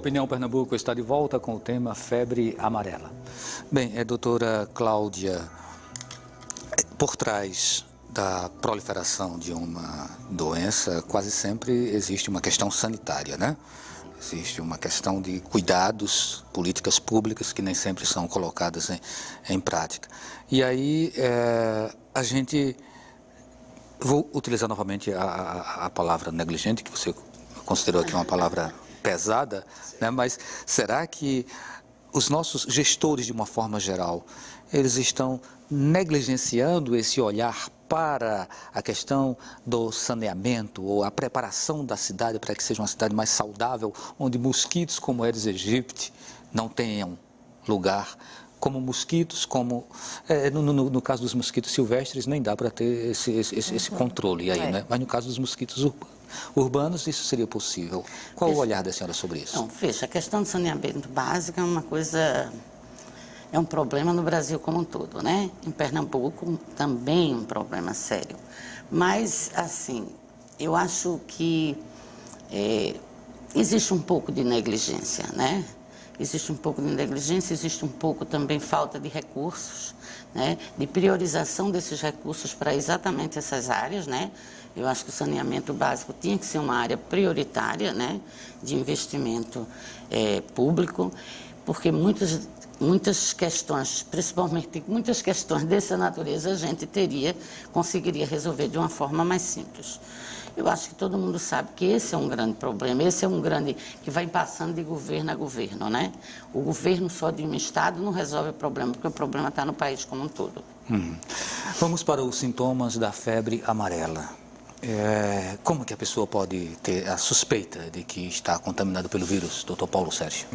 Opinião Pernambuco está de volta com o tema febre amarela. Bem, doutora Cláudia, por trás da proliferação de uma doença, quase sempre existe uma questão sanitária, né? Existe uma questão de cuidados, políticas públicas que nem sempre são colocadas em prática. E aí a gente, vou utilizar novamente a palavra negligente, que você considerou aqui uma palavra pesada, né? Mas será que os nossos gestores, de uma forma geral, eles estão negligenciando esse olhar para a questão do saneamento ou a preparação da cidade para que seja uma cidade mais saudável, onde mosquitos como Aedes aegypti não tenham lugar, como mosquitos, como no caso dos mosquitos silvestres nem dá para ter esse controle aí, né? Mas no caso dos mosquitos urbanos isso seria possível. Qual o olhar da senhora sobre isso? Não, veja, a questão do saneamento básico é uma coisa, é um problema no Brasil como um todo, né? Em Pernambuco também um problema sério. Mas, assim, eu acho que existe um pouco de negligência, né? Existe um pouco de negligência, existe um pouco também falta de recursos, né? De priorização desses recursos para exatamente essas áreas, né? Eu acho que o saneamento básico tinha que ser uma área prioritária, né? De investimento público, porque muitas questões, principalmente muitas questões dessa natureza, a gente conseguiria resolver de uma forma mais simples. Eu acho que todo mundo sabe que esse é um grande problema, esse é um grande que vai passando de governo a governo, né? O governo só de um estado não resolve o problema, porque o problema está no país como um todo. Vamos para os sintomas da febre amarela. Como que a pessoa pode ter a suspeita de que está contaminado pelo vírus, doutor Paulo Sérgio?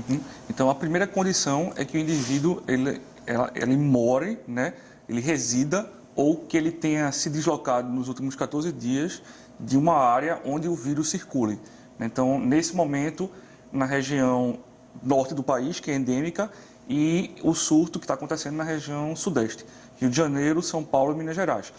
Então, a primeira condição é que o indivíduo ele more, né? Ele resida ou que ele tenha se deslocado nos últimos 14 dias de uma área onde o vírus circule. Então, nesse momento, na região norte do país, que é endêmica, e o surto que está acontecendo na região sudeste, Rio de Janeiro, São Paulo e Minas Gerais.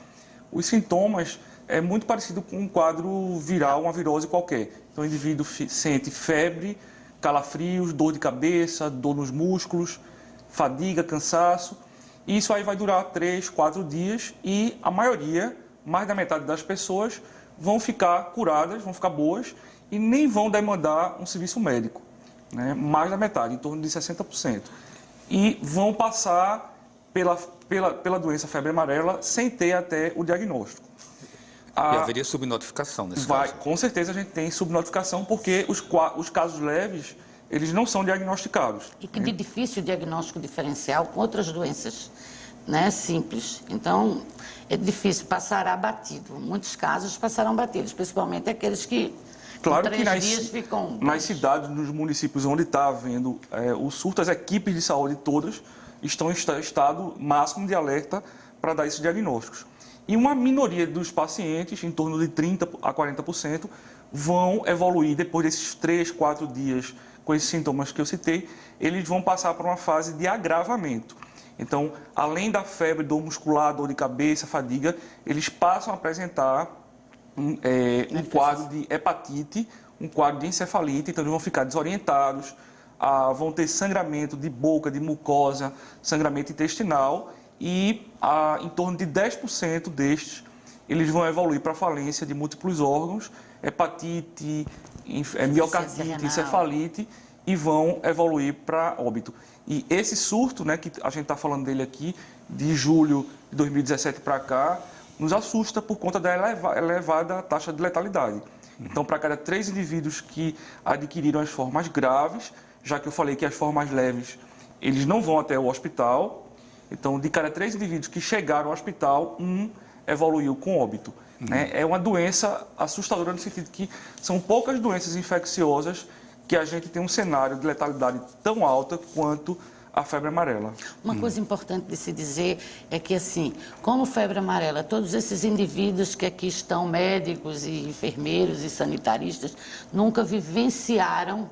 Os sintomas é muito parecido com um quadro viral, uma virose qualquer. Então, o indivíduo sente febre, calafrios, dor de cabeça, dor nos músculos, fadiga, cansaço. E isso aí vai durar 3, 4 dias e a maioria, mais da metade das pessoas, vão ficar curadas, vão ficar boas e nem vão demandar um serviço médico, né? Mais da metade, em torno de 60%. E vão passar pela doença febre amarela sem ter até o diagnóstico. E haveria subnotificação nesse caso? Com certeza a gente tem subnotificação porque os casos leves, eles não são diagnosticados. E que de difícil diagnóstico diferencial com outras doenças, né, simples. Então, é difícil, passará batido. Muitos casos passarão batidos, principalmente aqueles que claro que dias ficam... nas cidades, nos municípios onde está havendo o surto, as equipes de saúde todas estão em estado máximo de alerta para dar esses diagnósticos. E uma minoria dos pacientes, em torno de 30% a 40%, vão evoluir depois desses 3, 4 dias com esses sintomas que eu citei, eles vão passar por uma fase de agravamento. Então, além da febre, dor muscular, dor de cabeça, fadiga, eles passam a apresentar um quadro de hepatite, um quadro de encefalite, então eles vão ficar desorientados, vão ter sangramento de boca, de mucosa, sangramento intestinal e em torno de 10% destes eles vão evoluir para falência de múltiplos órgãos, hepatite, miocardite, encefalite e vão evoluir para óbito. E esse surto, né, que a gente está falando dele aqui, de julho de 2017 para cá, nos assusta por conta da elevada taxa de letalidade. Então, para cada 3 indivíduos que adquiriram as formas graves, já que eu falei que as formas leves, eles não vão até o hospital, então, de cada 3 indivíduos que chegaram ao hospital, 1 evoluiu com óbito. Né? É uma doença assustadora no sentido que são poucas doenças infecciosas que a gente tem um cenário de letalidade tão alta quanto a febre amarela. Uma coisa importante de se dizer é que, assim, como febre amarela, todos esses indivíduos que aqui estão, médicos e enfermeiros e sanitaristas, nunca vivenciaram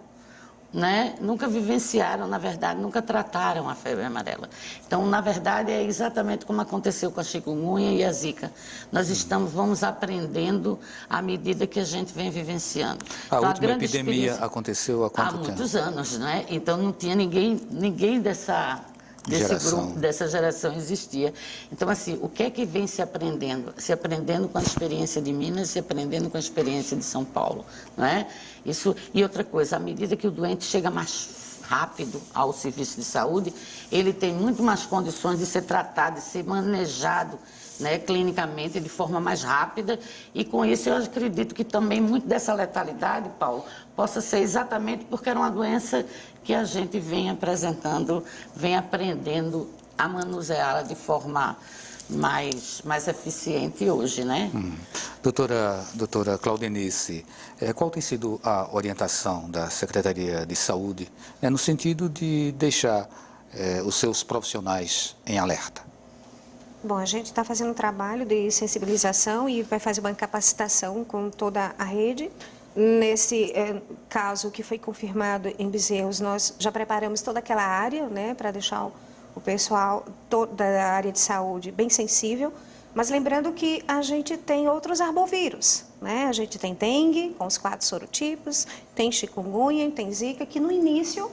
né, nunca vivenciaram, na verdade, nunca trataram a febre amarela. Então, na verdade, é exatamente como aconteceu com a chikungunya e a zika. Nós vamos aprendendo à medida que a gente vem vivenciando. A então, última epidemia aconteceu há quanto tempo? Há muitos anos, né? Então, não tinha ninguém dessa geração existia. Então, assim, o que é que vem se aprendendo? Se aprendendo com a experiência de Minas, se aprendendo com a experiência de São Paulo, não é? Isso, e outra coisa, à medida que o doente chega mais rápido ao serviço de saúde, ele tem muito mais condições de ser tratado, de ser manejado, né, clinicamente de forma mais rápida, e com isso eu acredito que também muito dessa letalidade, Paulo, possa ser exatamente porque era uma doença que a gente vem apresentando, vem aprendendo a manuseá-la de forma mais eficiente hoje, né? Doutora Claudenice, qual tem sido a orientação da Secretaria de Saúde, no sentido de deixar os seus profissionais em alerta? Bom, a gente está fazendo um trabalho de sensibilização e vai fazer uma capacitação com toda a rede. Nesse caso que foi confirmado em Bezerros, nós já preparamos toda aquela área, né, para deixar o pessoal da área de saúde bem sensível. Mas lembrando que a gente tem outros arbovírus, né? A gente tem dengue, com os 4 sorotipos, tem chikungunya, tem zika, que no início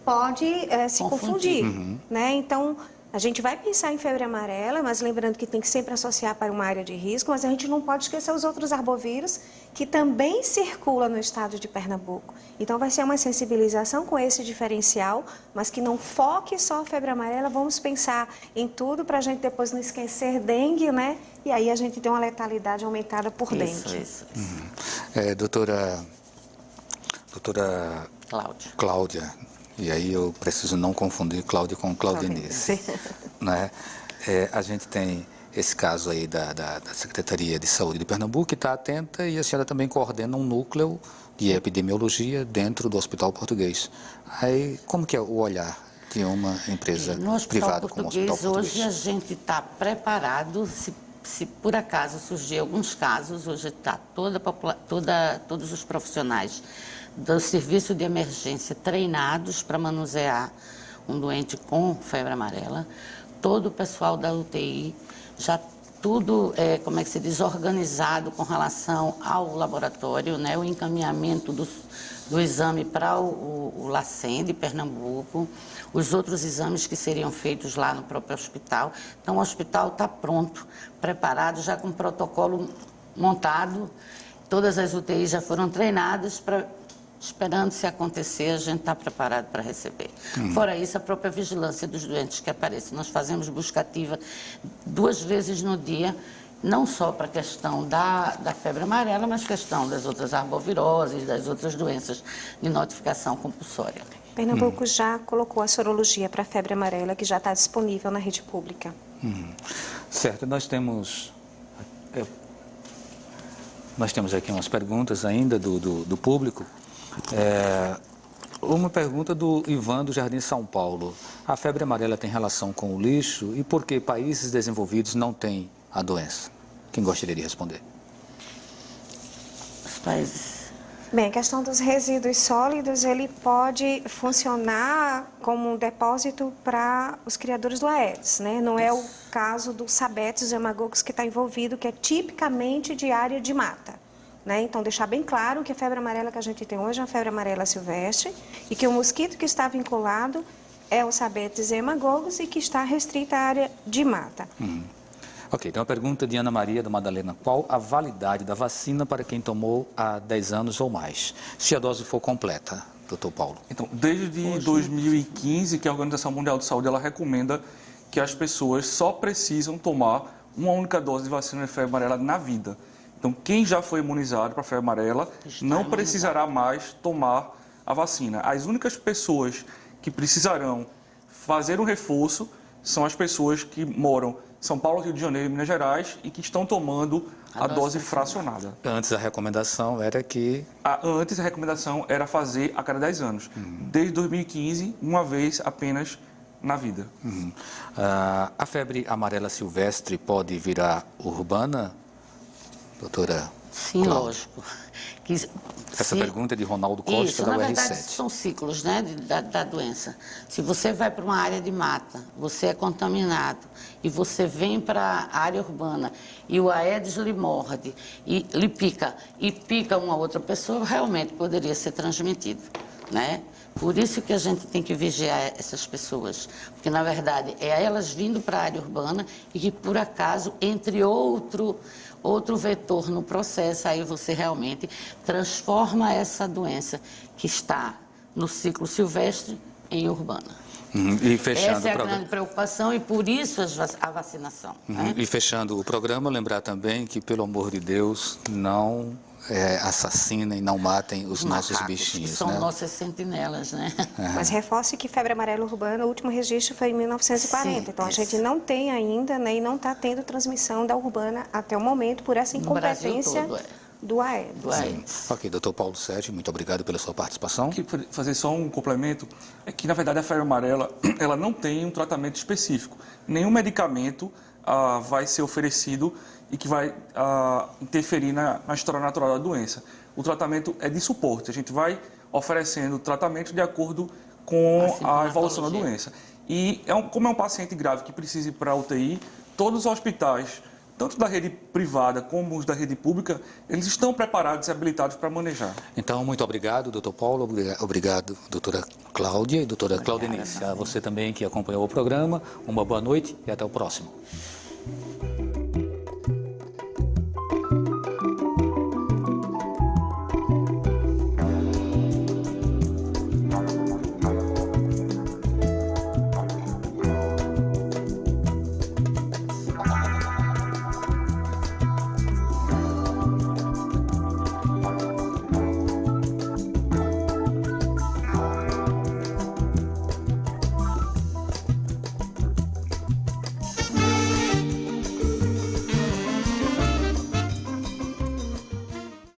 pode se confundir, né? Então, a gente vai pensar em febre amarela, mas lembrando que tem que sempre associar para uma área de risco, mas a gente não pode esquecer os outros arbovírus que também circulam no estado de Pernambuco. Então vai ser uma sensibilização com esse diferencial, mas que não foque só a febre amarela, vamos pensar em tudo para a gente depois não esquecer dengue, né? E aí a gente tem uma letalidade aumentada por dengue. Isso. Doutora Cláudia. E aí eu preciso não confundir Cláudia com Claudenice, né? A gente tem esse caso aí da Secretaria de Saúde de Pernambuco, que está atenta, e a senhora também coordena um núcleo de epidemiologia dentro do Hospital Português. Aí, como que é o olhar de uma empresa privada como o Hospital Português? Hoje a gente está preparado, se por acaso surgir alguns casos, hoje está todos os profissionais do serviço de emergência treinados para manusear um doente com febre amarela, todo o pessoal da UTI, já tudo, organizado com relação ao laboratório, né, o encaminhamento do exame para o LACEN de Pernambuco, os outros exames que seriam feitos lá no próprio hospital. Então, o hospital está pronto, preparado, já com protocolo montado, todas as UTIs já foram treinadas esperando se acontecer, a gente está preparado para receber. Fora isso, a própria vigilância dos doentes que aparecem. Nós fazemos busca ativa 2 vezes no dia, não só para a questão da febre amarela, mas questão das outras arboviroses, das outras doenças de notificação compulsória. Pernambuco já colocou a sorologia para a febre amarela, que já está disponível na rede pública. Certo, nós temos aqui umas perguntas ainda do público. Uma pergunta do Ivan, do Jardim São Paulo. A febre amarela tem relação com o lixo e por que países desenvolvidos não têm a doença? Quem gostaria de responder? Os países... Bem, a questão dos resíduos sólidos, ele pode funcionar como um depósito para os criadores do Aedes, né? Não é o caso do Sabetes hemagogos que está envolvido, que é tipicamente de área de mata. Né? Então, deixar bem claro que a febre amarela que a gente tem hoje é uma febre amarela silvestre e que o mosquito que está vinculado é o Sabetes hemagogos e que está restrita à área de mata. Ok, então a pergunta de Ana Maria da Madalena. Qual a validade da vacina para quem tomou há 10 anos ou mais, se a dose for completa, doutor Paulo? Então, desde 2015, que a Organização Mundial de Saúde ela recomenda que as pessoas só precisam tomar uma única dose de vacina de febre amarela na vida. Então, quem já foi imunizado para a febre amarela não precisará mais tomar a vacina. As únicas pessoas que precisarão fazer um reforço são as pessoas que moram em São Paulo, Rio de Janeiro e Minas Gerais e que estão tomando a dose fracionada. Antes a recomendação era que... Antes a recomendação era fazer a cada 10 anos. Desde 2015, uma vez apenas na vida. A febre amarela silvestre pode virar urbana? doutora? Sim, Cláudia? lógico. Essa pergunta é de Ronaldo Costa, Isso, da na UR7. verdade, são ciclos, né, da doença. Se você vai para uma área de mata, você é contaminado, e você vem para a área urbana, e o Aedes lhe morde, e lhe pica, e pica uma outra pessoa, realmente poderia ser transmitido, né? Por isso que a gente tem que vigiar essas pessoas, porque, na verdade, é elas vindo para a área urbana e que, por acaso, entre outro vetor no processo, aí você realmente transforma essa doença que está no ciclo silvestre em urbana. E fechando Essa é o a programa. grande preocupação e por isso a vacinação. Né? E fechando o programa, lembrar também que, pelo amor de Deus, não assassinem, não matem os nossos Macacos, bichinhos. que são né? nossas sentinelas, né? Mas reforce que febre amarela urbana, o último registro foi em 1940. Sim, Então, a isso. gente não tem ainda, né, e não está tendo transmissão da urbana até o momento por essa No Brasil incompetência todo, do Aedes. do Aedes. Ok, doutor Paulo Sérgio, muito obrigado pela sua participação. Aqui, fazer só um complemento, é que, na verdade, a febre amarela ela não tem um tratamento específico. Nenhum medicamento vai ser oferecido e que vai interferir na história natural da doença. O tratamento é de suporte. A gente vai oferecendo tratamento de acordo com a evolução da doença. E, como é um paciente grave que precisa ir para a UTI, todos os hospitais, tanto da rede privada como os da rede pública, eles estão preparados e habilitados para manejar. Então, muito obrigado, doutor Paulo, obrigado, doutora Cláudia e doutora Claudenice. A você também que acompanhou o programa, uma boa noite e até o próximo.